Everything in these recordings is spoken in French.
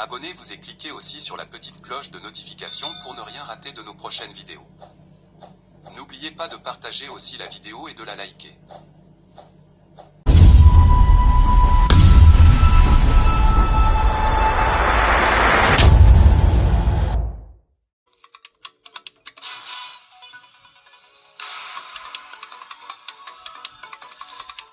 Abonnez-vous et cliquez aussi sur la petite cloche de notification pour ne rien rater de nos prochaines vidéos. N'oubliez pas de partager aussi la vidéo et de la liker.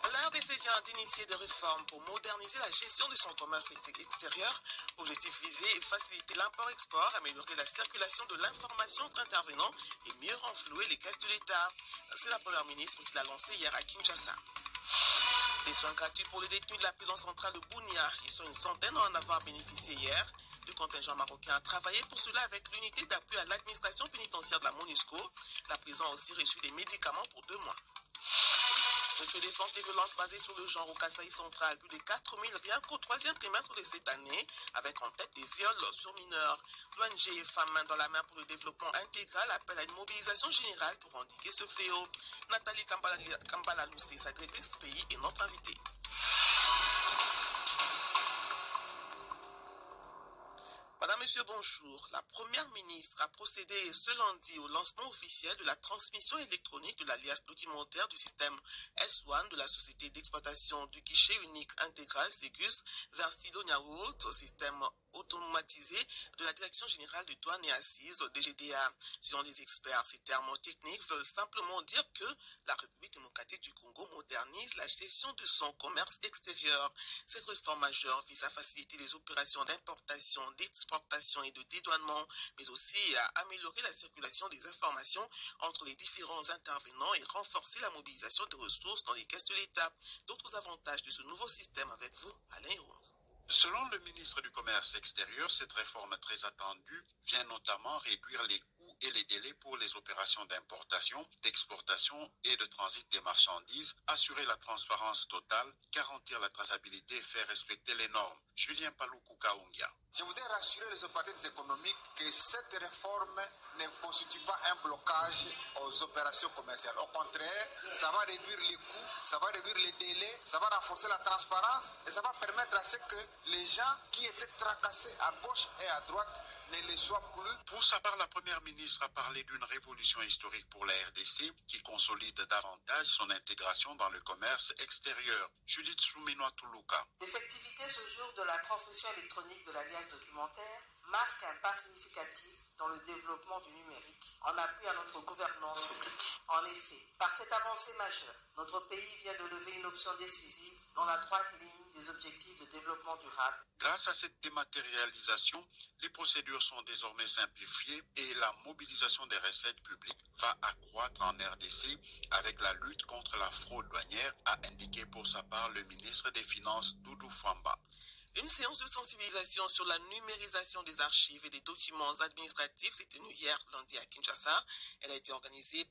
L'RDC vient d'initier des réformes pour moderniser la gestion de son commerce extérieur. Objectif visé est faciliter l'import-export, améliorer la circulation de l'information entre intervenants et mieux renflouer les caisses de l'État. C'est la première ministre qui l'a lancé hier à Kinshasa. Des soins gratuits pour les détenus de la prison centrale de Bunia. Ils sont une centaine à en avoir bénéficié hier. Le contingent marocain a travaillé pour cela avec l'unité d'appui à l'administration pénitentiaire de la MONUSCO. La prison a aussi reçu des médicaments pour 2 mois. Recrudescence des violences basées sur le genre au Kasaï central, plus de 4000 rien qu'au 3e trimestre de cette année, avec en tête des viols sur mineurs. L'ONG Femmes main dans la main pour le développement intégral appelle à une mobilisation générale pour endiguer ce fléau. Nathalie Kambala-Loussé, sa directrice pays, est notre invitée. Madame, Monsieur, bonjour. La Première ministre a procédé ce lundi au lancement officiel de la transmission électronique de l'alias documentaire du système S1 de la société d'exploitation du guichet unique intégral Ségus vers Sidonia World, système automatisé de la Direction générale des douanes et assises DGDA. Selon les experts, ces termes techniques veulent simplement dire que la République démocratique du Congo modernise la gestion de son commerce extérieur. Cette réforme majeure vise à faciliter les opérations d'importation, d'exportation et de dédouanement, mais aussi à améliorer la circulation des informations entre les différents intervenants et renforcer la mobilisation de ressources dans les caisses de l'État. D'autres avantages de ce nouveau système avec vous, Alain Héroux. Selon le ministre du Commerce extérieur, cette réforme très attendue vient notamment réduire les coûts et les délais pour les opérations d'importation, d'exportation et de transit des marchandises, assurer la transparence totale, garantir la traçabilité et faire respecter les normes. Julien Paluku Kaungia. Je voudrais rassurer les opérateurs économiques que cette réforme ne constitue pas un blocage aux opérations commerciales. Au contraire, ça va réduire les coûts, ça va réduire les délais, ça va renforcer la transparence et ça va permettre à ce que les gens qui étaient tracassés à gauche et à droite ne le soient plus. Pour sa part, la Première ministre a parlé d'une révolution historique pour la RDC qui consolide davantage son intégration dans le commerce extérieur. Judith Souminoa Toulouka. L'effectivité ce jour de la transmission électronique de l'alliance documentaire marque un pas significatif dans le développement du numérique en appui à notre gouvernance publique. En effet, par cette avancée majeure, notre pays vient de lever une option décisive dans la droite ligne des objectifs de développement durable. Grâce à cette dématérialisation, les procédures sont désormais simplifiées et la mobilisation des recettes publiques va accroître en RDC avec la lutte contre la fraude douanière, a indiqué pour sa part le ministre des Finances Doudou Famba. Une séance de sensibilisation sur la numérisation des archives et des documents administratifs s'est tenue hier lundi à Kinshasa. Elle a été organisée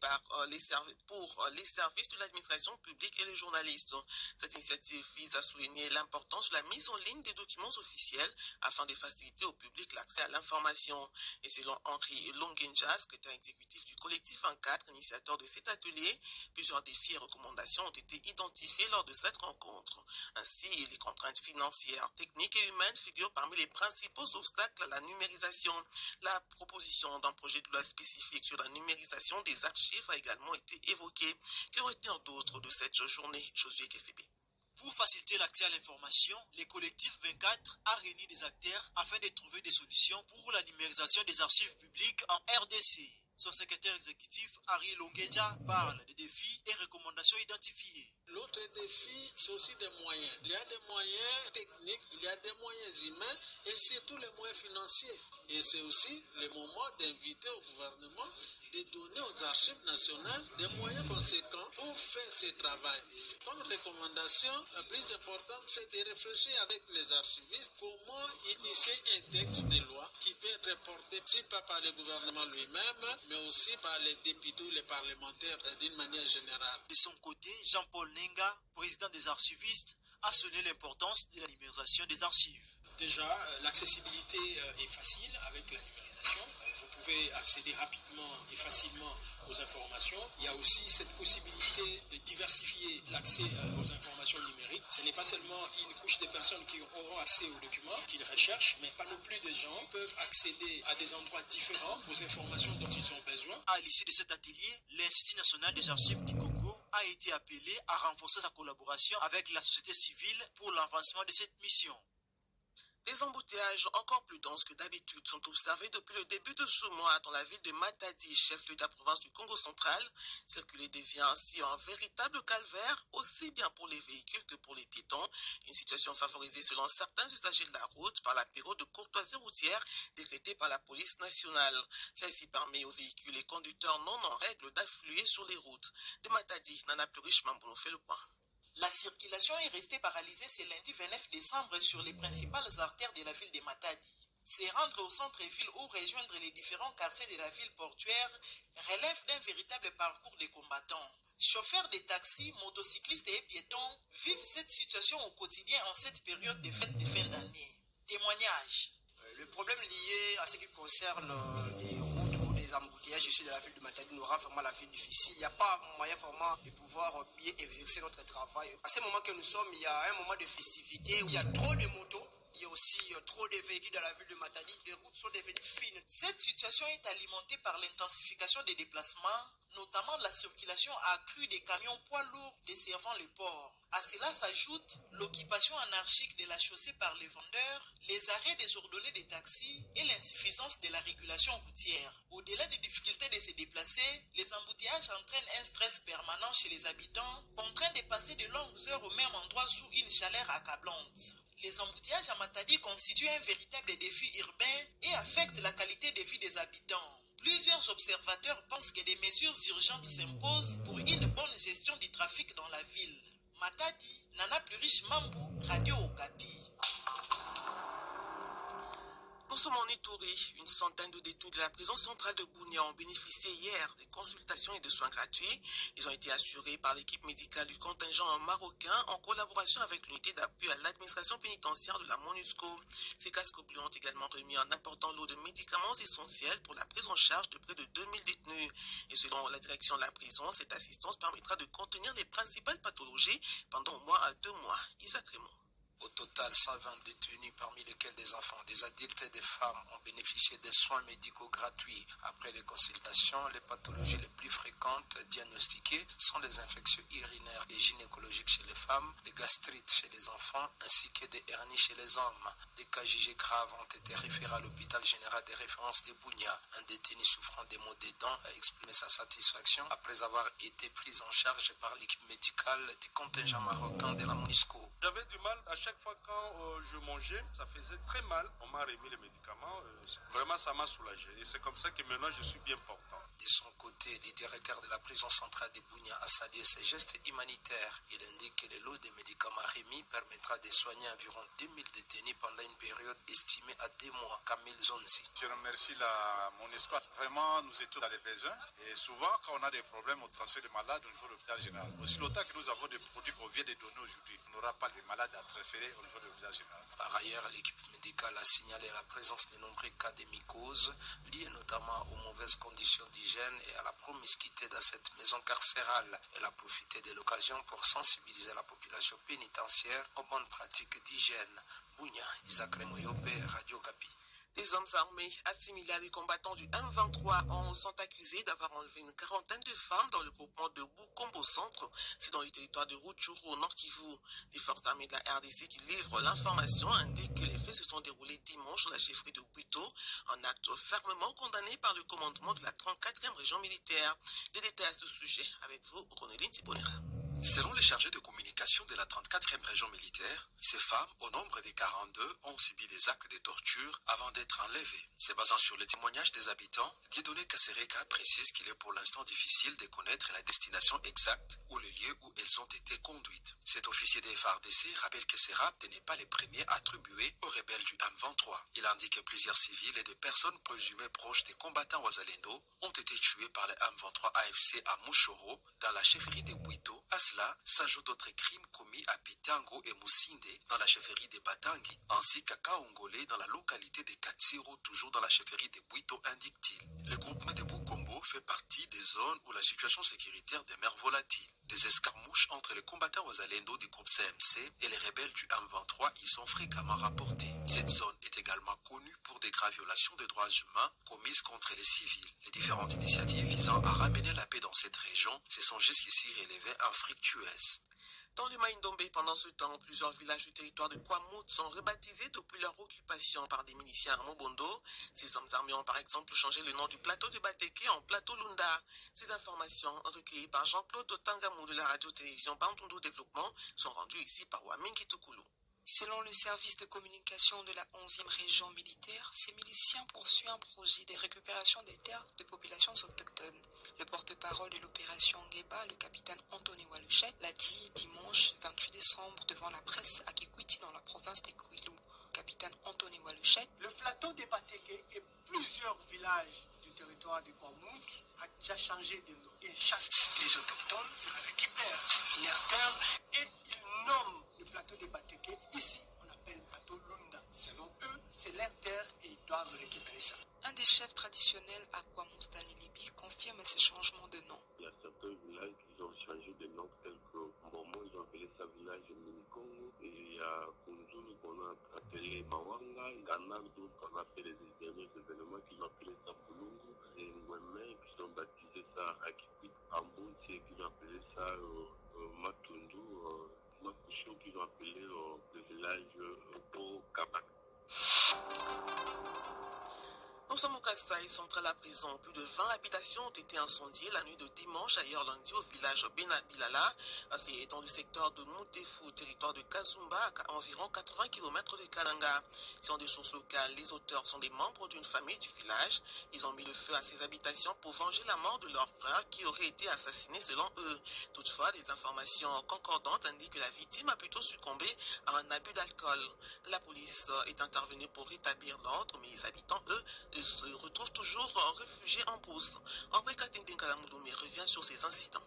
pour les services de l'administration publique et les journalistes. Cette initiative vise à souligner l'importance de la mise en ligne des documents officiels afin de faciliter au public l'accès à l'information. Et selon Henri Longenja, secrétaire exécutif du collectif 1-4, initiateur de cet atelier, plusieurs défis et recommandations ont été identifiés lors de cette rencontre. Ainsi, les contraintes financières, techniques et humaines figurent parmi les principaux obstacles à la numérisation. La proposition d'un projet de loi spécifique sur la numérisation des archives a également été évoquée. Que retenir d'autre de cette journée, Josué Kefebe? Pour faciliter l'accès à l'information, le collectif 24 a réuni des acteurs afin de trouver des solutions pour la numérisation des archives publiques en RDC. Son secrétaire exécutif, Henri Longenja, parle des défis et recommandations identifiées. L'autre défi, c'est aussi des moyens. Il y a des moyens techniques, il y a des moyens humains et surtout les moyens financiers. Et c'est aussi le moment d'inviter au gouvernement de donner aux archives nationales des moyens conséquents pour faire ce travail. Comme recommandation, la plus importante, c'est de réfléchir avec les archivistes comment initier un texte de loi qui peut être porté, si pas par le gouvernement lui-même, mais aussi par les députés ou les parlementaires d'une manière générale. De son côté, Jean-Paul Nenga, président des archivistes, a sonné l'importance de la numérisation des archives. Déjà, l'accessibilité est facile avec la numérisation. Vous pouvez accéder rapidement et facilement aux informations. Il y a aussi cette possibilité de diversifier l'accès aux informations numériques. Ce n'est pas seulement une couche de personnes qui auront accès aux documents qu'ils recherchent, mais pas non plus des gens peuvent accéder à des endroits différents aux informations dont ils ont besoin. À l'issue de cet atelier, l'Institut national des archives du Congo a été appelé à renforcer sa collaboration avec la société civile pour l'avancement de cette mission. Des embouteillages encore plus denses que d'habitude sont observés depuis le début de ce mois dans la ville de Matadi, chef-lieu de la province du Congo central. Circuler devient ainsi un véritable calvaire, aussi bien pour les véhicules que pour les piétons. Une situation favorisée selon certains usagers de la route par la période de courtoisie routière décrétée par la police nationale. Celle-ci permet aux véhicules et conducteurs non en règle d'affluer sur les routes. De Matadi, Nana Plurish Mamboulou fait le point. La circulation est restée paralysée ce lundi 29 décembre sur les principales artères de la ville de Matadi. Se rendre au centre-ville ou rejoindre les différents quartiers de la ville portuaire relève d'un véritable parcours de combattants. Chauffeurs de taxis, motocyclistes et piétons vivent cette situation au quotidien en cette période de fête de fin d'année. Témoignage. Le problème lié à ce qui concerne les routes ou les embouteillages ici de la ville de Matadi nous rend vraiment la vie difficile. Il n'y a pas moyen vraiment de pouvoir bien exercer notre travail. À ce moment que nous sommes, il y a un moment de festivité où il y a trop de motos. Il y a aussi trop de véhicules dans la ville de Matadi. Les routes sont devenues fines. Cette situation est alimentée par l'intensification des déplacements, notamment la circulation accrue des camions poids lourds desservant le port. À cela s'ajoute l'occupation anarchique de la chaussée par les vendeurs, les arrêts désordonnés des taxis et l'insuffisance de la régulation routière. Au-delà des difficultés de se déplacer, les embouteillages entraînent un stress permanent chez les habitants, contraints de passer de longues heures au même endroit sous une chaleur accablante. Les embouteillages à Matadi constituent un véritable défi urbain et affectent la qualité de vie des habitants. Plusieurs observateurs pensent que des mesures urgentes s'imposent pour une bonne gestion du trafic dans la ville. Matadi, Nana Plurish Mambou, Radio Okapi. Pour ce Monitouri, une centaine de détenus de la prison centrale de Bunia ont bénéficié hier des consultations et de soins gratuits. Ils ont été assurés par l'équipe médicale du contingent marocain en collaboration avec l'unité d'appui à l'administration pénitentiaire de la MONUSCO. Ces casques bleus ont également remis un important lot de médicaments essentiels pour la prise en charge de près de 2000 détenus. Et selon la direction de la prison, cette assistance permettra de contenir les principales pathologies pendant au moins 2 mois. Isaac Raymond. Au total, 120 détenus, parmi lesquels des enfants, des adultes et des femmes, ont bénéficié des soins médicaux gratuits. Après les consultations, les pathologies les plus fréquentes diagnostiquées sont les infections urinaires et gynécologiques chez les femmes, les gastrites chez les enfants, ainsi que des hernies chez les hommes. Des cas jugés graves ont été référés à l'hôpital général de référence de Bunia. Un détenu souffrant des maux des dents a exprimé sa satisfaction après avoir été pris en charge par l'équipe médicale du contingent marocain de la MONUSCO. J'avais du mal à chaque fois quand je mangeais, ça faisait très mal. On m'a remis les médicaments, vraiment ça m'a soulagé. Et c'est comme ça que maintenant je suis bien portant. De son côté, le directeur de la prison centrale de Bunia a salué ces gestes humanitaires. Il indique que le lot de médicaments remis permettra de soigner environ 2000 détenus pendant une période estimée à 2 mois. Camille Zonzi. Je remercie la MONUSCO. Vraiment, nous étions dans les besoins. Et souvent, quand on a des problèmes au transfert de malades au niveau de l'hôpital général, aussi longtemps que nous avons des produits qu'on vient de donner aujourd'hui, on n'aura pas de malades à transférer au niveau de l'hôpital général. Par ailleurs, l'équipe médicale a signalé la présence de nombreux cas de mycose, liés notamment aux mauvaises conditions d'hygiène et à la promiscuité dans cette maison carcérale. Elle a profité de l'occasion pour sensibiliser la population pénitentiaire aux bonnes pratiques d'hygiène. Bunia, Isaac Remoyope, Radio Okapi. Des hommes armés assimilés à des combattants du M23 sont accusés d'avoir enlevé une quarantaine de femmes dans le groupement de Bukombo Centre. C'est dans le territoire de Rutshuru, au Nord Kivu. Les forces armées de la RDC qui livrent l'information indiquent que les faits se sont déroulés dimanche dans la chefferie de Buito, un acte fermement condamné par le commandement de la 34e région militaire. Des détails à ce sujet avec vous, Ronéline Tibonera. Selon les chargés de communication de la 34e région militaire, ces femmes, au nombre de 42, ont subi des actes de torture avant d'être enlevées. Se basant sur les témoignages des habitants, Dieudonné Kasereka précise qu'il est pour l'instant difficile de connaître la destination exacte ou le lieu où elles ont été conduites. Cet officier des FARDC rappelle que ces rapts n'est pas les premiers attribués aux rebelles du M23. Il indique que plusieurs civils et des personnes présumées proches des combattants Wazalendo ont été tués par les M23 AFC à Mouchoro, dans la chefferie de Bouito. À cela s'ajoutent d'autres crimes commis à Pitango et Moussinde, dans la chefferie de Batangi, ainsi qu'à Kaongolé, dans la localité de Katsiro, toujours dans la chefferie de Bouito, indique-t-il. Le groupement de Bukombo fait partie des zones où la situation sécuritaire demeure volatile. Des escarmouches entre les combattants Wazalendo du groupe CMC et les rebelles du M23 y sont fréquemment rapportées. Cette zone est également connue pour des graves violations des droits humains commises contre les civils. Les différentes initiatives visant à ramener la paix dans cette région se sont jusqu'ici révélées infructueuses. Dans le Maïndombe, pendant ce temps, plusieurs villages du territoire de Kwamout sont rebaptisés depuis leur occupation par des miliciens à Mobondo. Ces hommes armés ont par exemple changé le nom du plateau de Bateke en plateau Lunda. Ces informations, recueillies par Jean-Claude Tangamou de la radio-télévision Bandundu Développement, sont rendues ici par Wamingi Tukulu. Selon le service de communication de la 11e région militaire, ces miliciens poursuivent un projet de récupération des terres de populations autochtones. Le porte-parole de l'opération Ngeba, le capitaine Anthony Waluchet, l'a dit dimanche 28 décembre devant la presse à Kikwiti dans la province de Kwilu. Capitaine Anthony Waluchet. Le plateau de Bateke et plusieurs villages du territoire de Kwamout a déjà changé de nom. Ils chassent les autochtones, ils récupèrent leurs terres et ils nomment le plateau de Bateke. Ici, on appelle le plateau Lunda. Selon eux, c'est leur terre et ils doivent récupérer ça. Un des chefs traditionnels à Kwamout, Dani Libi, confirme ce changement de nom. Il y a certains villages qui ont changé de nom, tels que Momo, ils ont appelé ça village Minikongo, et il y a Kunzulu qu'on a appelé Mawanga, Ganardo qu'on a appelé les derniers événements qui ont appelé ça Pulungu, et Ngweme qui ont baptisé ça Akikwit, Ambunti qui ont appelé ça Matundu, Makusho qui ont appelé le village Kabak. Nous sommes au Kasaï, central à présent. Plus de 20 habitations ont été incendiées la nuit de dimanche, ailleurs lundi, au village Benabilala. C'est dans le secteur de Moutefou, territoire de Kazumba, à environ 80 km de Kananga. Selon des sources locales, les auteurs sont des membres d'une famille du village. Ils ont mis le feu à ces habitations pour venger la mort de leur frère qui aurait été assassiné selon eux. Toutefois, des informations concordantes indiquent que la victime a plutôt succombé à un abus d'alcool. La police est intervenue pour rétablir l'ordre, mais les habitants, eux, se retrouvent toujours réfugiés en brousse. André Katendeng Kalamoudoumé revient sur ces incidents.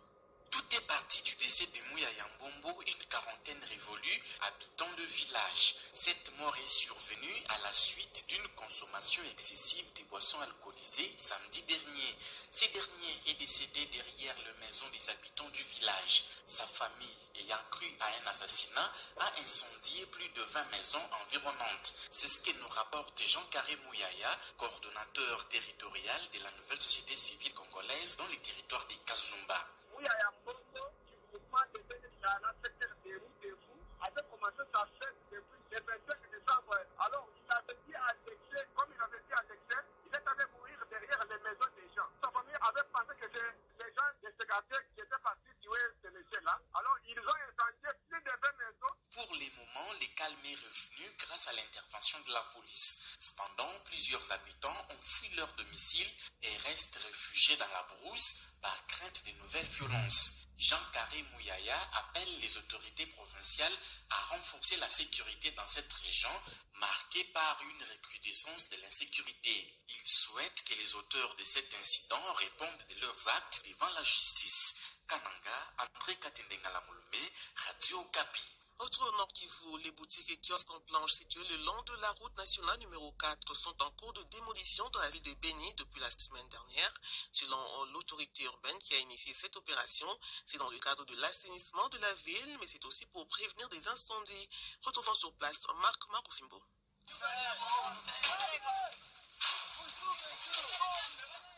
Tout est parti du décès de Mouya Yambombo, une quarantaine révolue habitant le village. Cette mort est survenue à la suite d'une consommation excessive des boissons alcoolisées samedi dernier. Ce dernier est décédé derrière la maison des habitants du village. Sa famille, ayant cru à un assassinat, a incendié plus de 20 maisons environnantes. C'est ce que nous rapporte Jean-Carré Mouyaya, coordonnateur territorial de la nouvelle société civile congolaise dans le territoire de Kazumba. Mouyaya Mbongo, du groupement de Bénéchana, secteur des routes de vous, avait commencé sa fête depuis le 25 décembre. Alors, il avait dit à Dexé, comme il avait dit à Dexé, il est allé mourir derrière les maisons des gens. Sa famille avait pensé que c'est les gens de ce quartier qui étaient partis tuer ce monsieur-là. Alors, ils ont incendié plus de 20 maisons. Pour les moments, le calme est revenu grâce à l'intervention de la police. Cependant, plusieurs habitants ont fui leur domicile et restent réfugiés dans la brousse par crainte de nouvelles violences. Jean-Carré Mouyaya appelle les autorités provinciales à renforcer la sécurité dans cette région marquée par une recrudescence de l'insécurité. Il souhaite que les auteurs de cet incident répondent de leurs actes devant la justice. Kananga, André Katendengalamolomé, Radio Okapi. Autre au Nord Kivu, les boutiques et kiosques en planche situés le long de la route nationale numéro 4 sont en cours de démolition dans la ville de Beni depuis la semaine dernière. Selon l'autorité urbaine qui a initié cette opération, c'est dans le cadre de l'assainissement de la ville, mais c'est aussi pour prévenir des incendies. Retrouvons sur place Marc Maroufimbo.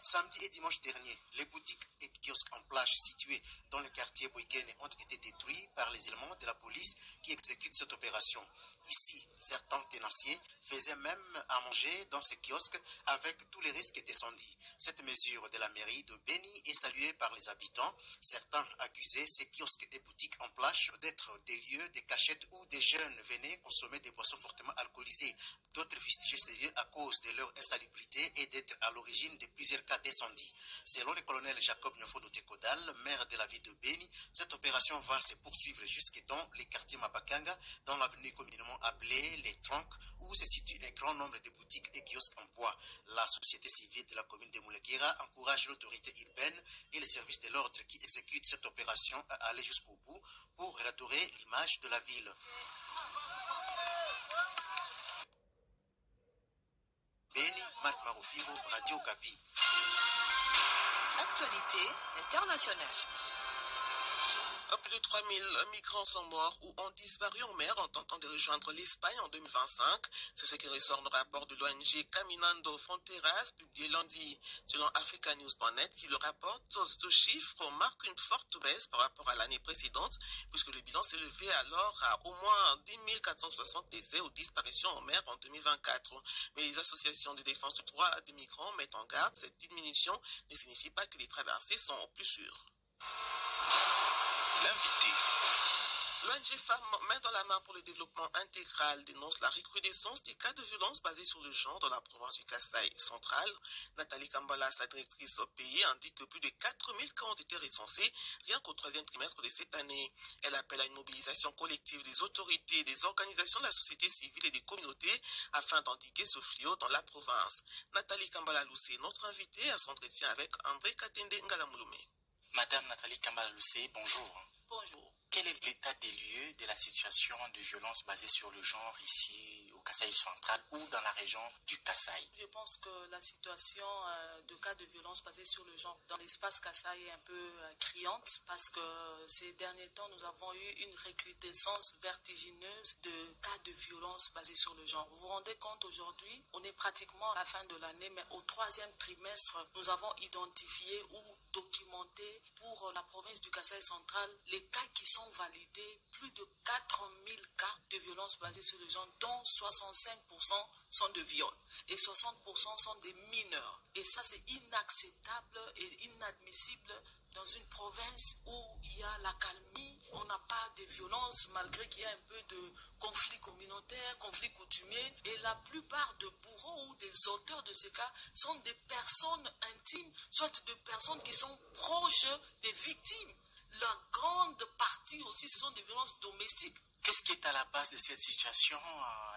Samedi et dimanche dernier, les boutiques et kiosques en plage situés dans le quartier Boikene ont été détruits par les éléments de la police qui exécutent cette opération. Ici, certains tenanciers faisaient même à manger dans ces kiosques avec tous les risques d'incendie. Cette mesure de la mairie de Beni est saluée par les habitants. Certains accusaient ces kiosques et boutiques en plage d'être des lieux, des cachettes où des jeunes venaient consommer des boissons fortement alcoolisées. D'autres fustigeaient ces lieux à cause de leur insalubrité et d'être à l'origine de plusieurs cas d'incendie. Selon le colonel Jacob Nyofondo Tekodal, maire de la ville de Beni, cette opération va se poursuivre jusque dans les quartiers Mabakanga, dans l'avenue communément appelée les Troncs, où se situe un grand nombre de boutiques et kiosques en bois. La société civile de la commune de Moulekera encourage l'autorité urbaine et les services de l'ordre qui exécutent cette opération à aller jusqu'au bout pour redorer l'image de la ville. Beni, Marc Marofiro, Radio Okapi. Actualité internationale. Plus de 3000 migrants sont morts ou ont disparu en mer en tentant de rejoindre l'Espagne en 2025. C'est ce qui ressort du rapport de l'ONG Caminando Fronteras publié lundi. Selon africanews.net, qui le rapporte, ce chiffre marque une forte baisse par rapport à l'année précédente, puisque le bilan s'élevait alors à au moins 10 460 décès ou disparitions en mer en 2024. Mais les associations de défense des droits des migrants mettent en garde, cette diminution ne signifie pas que les traversées sont plus sûres. L'invité. L'ONG Femmes Main dans la main pour le développement intégral dénonce la recrudescence des cas de violence basés sur le genre dans la province du Kasaï central. Nathalie Kambala, sa directrice au pays, indique que plus de 4000 cas ont été recensés rien qu'au troisième trimestre de cette année. Elle appelle à une mobilisation collective des autorités, des organisations de la société civile et des communautés afin d'endiguer ce fléau dans la province. Nathalie Kambala Loussé, notre invitée, à son entretien avec André Katende Ngalamouloumé. Madame Nathalie Kambala Loussé, bonjour. Bonjour. Quel est l'état des lieux de la situation de violence basée sur le genre ici au Kasaï central ou dans la région du Kasaï? Je pense que la situation de cas de violence basée sur le genre dans l'espace Kasaï est un peu criante parce que ces derniers temps, nous avons eu une recrudescence vertigineuse de cas de violence basés sur le genre. Vous vous rendez compte, aujourd'hui, on est pratiquement à la fin de l'année, mais au troisième trimestre, nous avons identifié ou documenté pour la province du Kasaï central les cas qui sont validés, plus de 4000 cas de violence basée sur le genre, dont 65% sont de viols et 60% sont des mineurs. Et ça, c'est inacceptable et inadmissible dans une province où il y a l'accalmie, on n'a pas de violence malgré qu'il y a un peu de conflits communautaires, conflits coutumiers. Et la plupart de bourreaux ou des auteurs de ces cas sont des personnes intimes, soit des personnes qui sont proches des victimes. La grande partie aussi, ce sont des violences domestiques. Qu'est-ce qui est à la base de cette situation,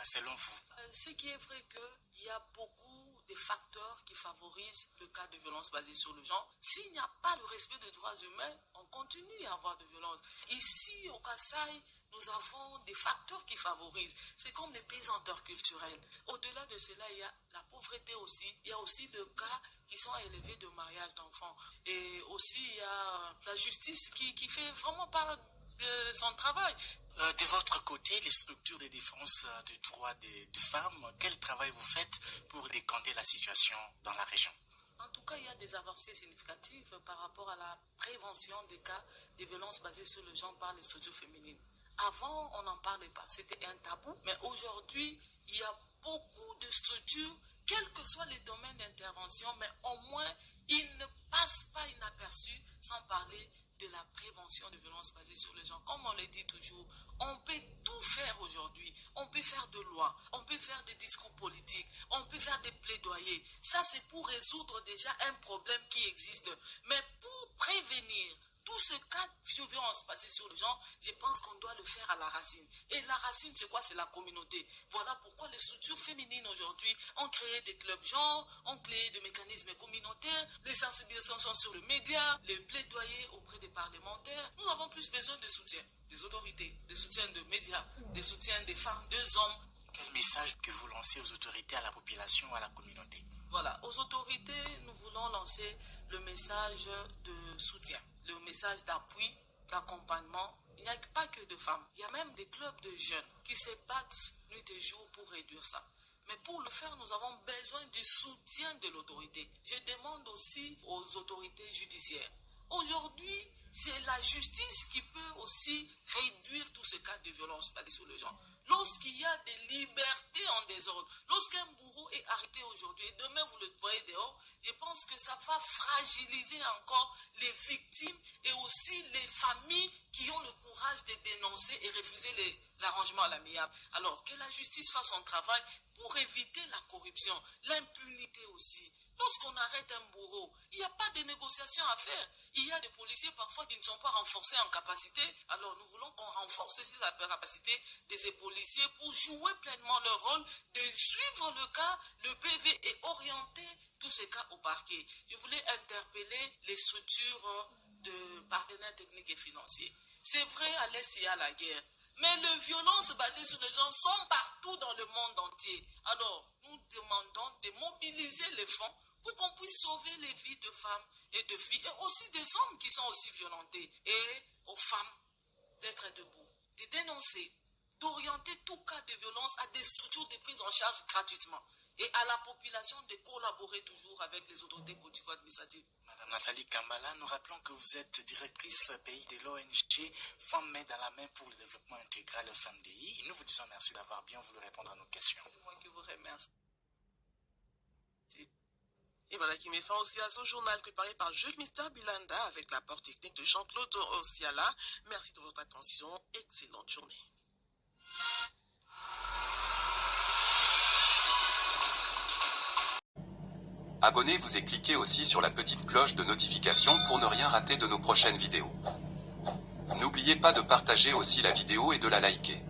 selon vous? Ce qui est vrai qu'il y a beaucoup de facteurs qui favorisent le cas de violence basée sur le genre. S'il n'y a pas le respect des droits humains, on continue à avoir de violence. Ici, au Kasaï, nous avons des facteurs qui favorisent. C'est comme les pesanteurs culturels. Au-delà de cela, il y a la pauvreté aussi. Il y a aussi des cas qui sont élevés de mariage d'enfants. Et aussi, il y a la justice qui fait vraiment pas son travail. De votre côté, les structures de défense des droits des femmes, quel travail vous faites pour décanter la situation dans la région? En tout cas, il y a des avancées significatives par rapport à la prévention des cas de violences basées sur le genre par les structures féminines. Avant, on n'en parlait pas, c'était un tabou, mais aujourd'hui, il y a beaucoup de structures, quels que soient les domaines d'intervention, mais au moins, ils ne passent pas inaperçus sans parler de la prévention de violences basées sur le genre. Comme on le dit toujours, on peut tout faire aujourd'hui. On peut faire de lois, on peut faire des discours politiques, on peut faire des plaidoyers. Ça, c'est pour résoudre déjà un problème qui existe. Mais pour prévenir tout ce cas de violence basée sur le genre, je pense qu'on doit le faire à la racine. Et la racine, c'est quoi? C'est la communauté. Voilà pourquoi les structures féminines aujourd'hui ont créé des clubs genre, ont créé des mécanismes communautaires, les sensibilisations sont sur le média, les plaidoyers auprès des parlementaires. Nous avons plus besoin de soutien des autorités, de soutien de médias, de soutien des femmes, des hommes. Quel message que vous lancez aux autorités, à la population, à la communauté? Voilà, aux autorités, nous voulons lancer le message de soutien, le message d'appui, d'accompagnement. Il n'y a pas que de femmes, il y a même des clubs de jeunes qui se battent nuit et jour pour réduire ça. Mais pour le faire, nous avons besoin du soutien de l'autorité. Je demande aussi aux autorités judiciaires. Aujourd'hui, c'est la justice qui peut aussi réduire tous ces cas de violence basés sur le genre. Lorsqu'il y a des libertés en désordre, lorsqu'un bourreau est arrêté aujourd'hui et demain vous le voyez dehors, je pense que ça va fragiliser encore les victimes et aussi les familles qui ont le courage de dénoncer et refuser les arrangements à l'amiable. Alors, que la justice fasse son travail pour éviter la corruption, l'impunité aussi. Lorsqu'on arrête un bourreau, il n'y a pas de négociation à faire. Il y a des policiers parfois qui ne sont pas renforcés en capacité. Alors nous voulons qu'on renforce aussi la capacité de ces policiers pour jouer pleinement leur rôle, de suivre le cas, le PV et orienter tous ces cas au parquet. Je voulais interpeller les structures de partenaires techniques et financiers. C'est vrai, à l'Est, il y a la guerre. Mais les violences basées sur les gens sont partout dans le monde entier. Alors, nous demandons de mobiliser les fonds pour qu'on puisse sauver les vies de femmes et de filles, et aussi des hommes qui sont aussi violentés. Et aux femmes d'être debout, de dénoncer, d'orienter tout cas de violence à des structures de prise en charge gratuitement. Et à la population de collaborer toujours avec les autorités politiques administratives. Madame Nathalie Kambala, nous rappelons que vous êtes directrice pays de l'ONG Femmes Main dans la Main pour le développement intégral FMDI. Et nous vous disons merci d'avoir bien voulu répondre à nos questions. C'est moi qui vous remercie. Et voilà qui met fin aussi à ce journal préparé par Jules Mister Bilanda avec l'apport technique de Jean-Claude Osiala. Merci de votre attention. Excellente journée. Abonnez-vous et cliquez aussi sur la petite cloche de notification pour ne rien rater de nos prochaines vidéos. N'oubliez pas de partager aussi la vidéo et de la liker.